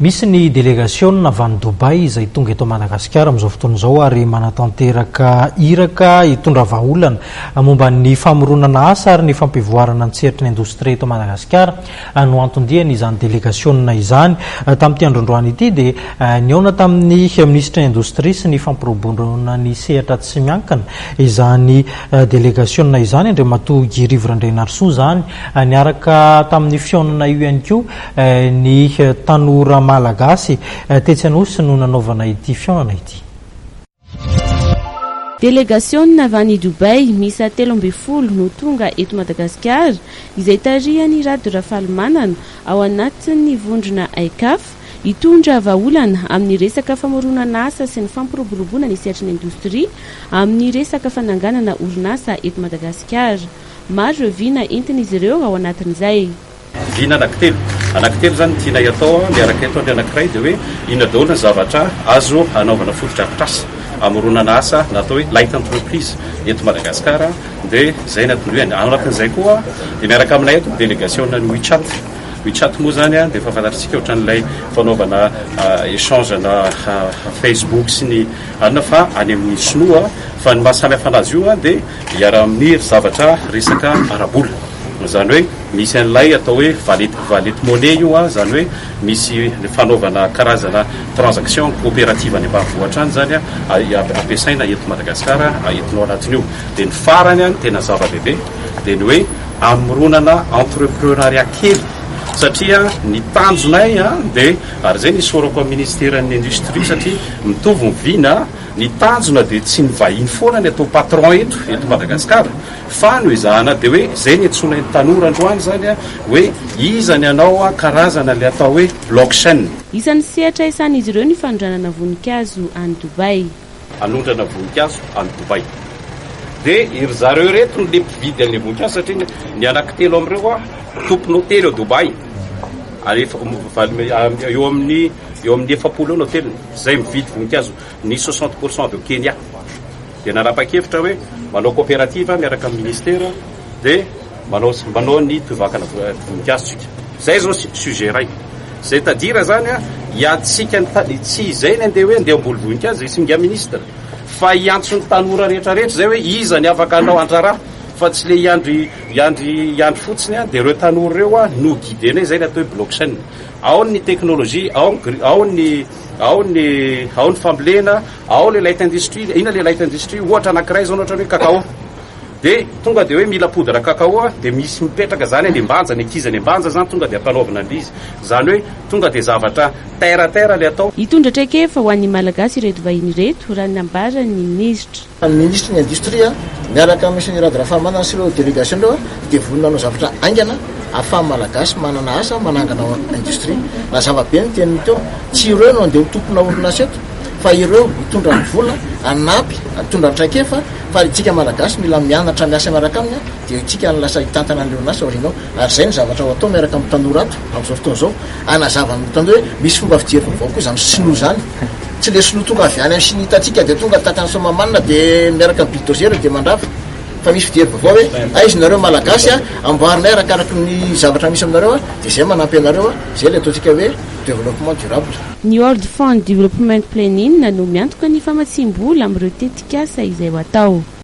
Misy ny délégation avy any Dubai izay tonga eto Madagasikara amin'izao fotoana izao ary manatanteraka iraka hitondra vahaolana momba ny famoronana asa ary ny fampivoarana ny sehatry ny indostria eto Madagasikara no antondiany izany délégation izany tamin'ity androandroany ity dia niaona tamin'ny ministre indostria sy ny fampirobondrona ny sehatra tsy miankina izany délégation izany Andriamatoa Girivo Randrenarsoa zany niaraka tamin'ny fionana io ihany koa ny tanora malagasy tetsy anosy no nanaovana ity fionana ity. Délégation avy any Dubai miisa 13 no tonga eto Madagasikara izay tarihany Rado Rafalimanana ao anatin'ny vondrona AICAF hitondra vahaolana amin'ny resaka famoronana asa sy ny fampiroboroboana ny sehatry ny indostria amin'ny resaka fananganana orinasa eto Madagasikara. Maro vina entin'izy ireo ao anatin'izay. Vina anankitelo zany tiana atao miaraka eto ny anankiray dia hoe inona daholo ny zavatra azo anaovana fotodrafitrasa amoronana asa natao hoe light entreprise eto Madagasikara dia zay natondoany anatin'izay koa dia miaraka aminay eto délégation ny WeChat moa zany dia efa fantatritsika ohatran'ilay fanaovana échange na Facebook sy ny anona fa any amin'ny sinoa fa ny mahasamihafa anazy io dia hiara amin'ny zavatra resaka arabola zany hoe misy an'ilay atao hoe valete monnaie io zany hoe misy fanaovana karazana transaction coopérative any ambanivohitra any zany ampiasaina eto Madagasikara entinao anatin'io dia ny farany any tena zava-dehibe dia ny hoe amoronana entrepreneuriat kely satria ny tanjonay dia ary zay ny sorako amin'ny ministèren'ny industrie satria mitovy ny vina ny tanjona dia tsy ny vahiny foana ny atao patron eto Madagasikara fa no izahana dia hoe zay ny antsona ny tanora androany zany hoe izany anao karazana le atao hoe blockchain. Isan'ny sehatra isan'izy ireo ny fanondranana voninkazo any Dubai. Anondrana voninkazo any Dubai dia iry zareo reto ny le mpividy an'le voninkazo satria ny anankitelo amin'ireo tompony hotely ao Dubai eo amin'ny 70 hotely zay mividy voninkazo ny 60% de Kenya dia nanapa-kevitra hoe manao coopérative miaraka amin'ny ministère dia manao ny toivakana voninkazo zay zao sujet ray zay tadira zany hiatsika tsy zay ny andeha hoe andeha amboly voninkazo zay singa ministre fa hiantso ny tanora rehetrarehetra zay hoe iza ny afaka anao andrara fa tsy le iandry fotsiny dia ireo tanora ireo no guidena zay ny atao hoe blockchain ao ny teknolojia ao ny fambolena ao le light industrie ina le light industrie ohatra anankiray zao ohatra hoe cacao dia tonga dia hoe mila poudre cacao dia misy mipetraka zany any ambanja ny ankizy any ambanja zany tonga dia ampanaovana an'izy zany hoe tonga dia zavatra terre le atao hitondra traikefa ho an'ny malagasy ireto vahiny ireto raha nambarany ministra ny ministre ny industria miaraka amin'ny Rado Rafalimanana sy ireo délégation ireo dia vonona anao zavatra aingana ahafahan'ny malagasy manana asa manangana industria na zava-be ny teniny teo tsy ireo no andeha ho tompona orinasa eto fa ireo hitondra ny vola anampy hitondra ny traikefa fa itsika malagasy mila mianatra miasa miaraka aminy dia itsika lasa hitantana an'ireo nasa orinao ary zay ny zavatra ho atao miaraka amin'ny tanora ato amin'izao fotoana izao anazava amin'ny tanora hoe misy fomba fijery vaovao koa izany sinoa zany tsy le sinoa tonga avy any amin'ny Chine hitatsika dia tonga takany somamanina dia miaraka amin'ny bulldozer dia mandrava fa misy fijery vaovao hoe aizy nareo malagasy amboarinay arakaraka ny zavatra misy aminareo dia zay manampy anareo zay le ataontsika hoe développement durable. Ny World Fund Development Planning no miantoka ny famatsim-bola amin'ireo tetikasa izay ho atao.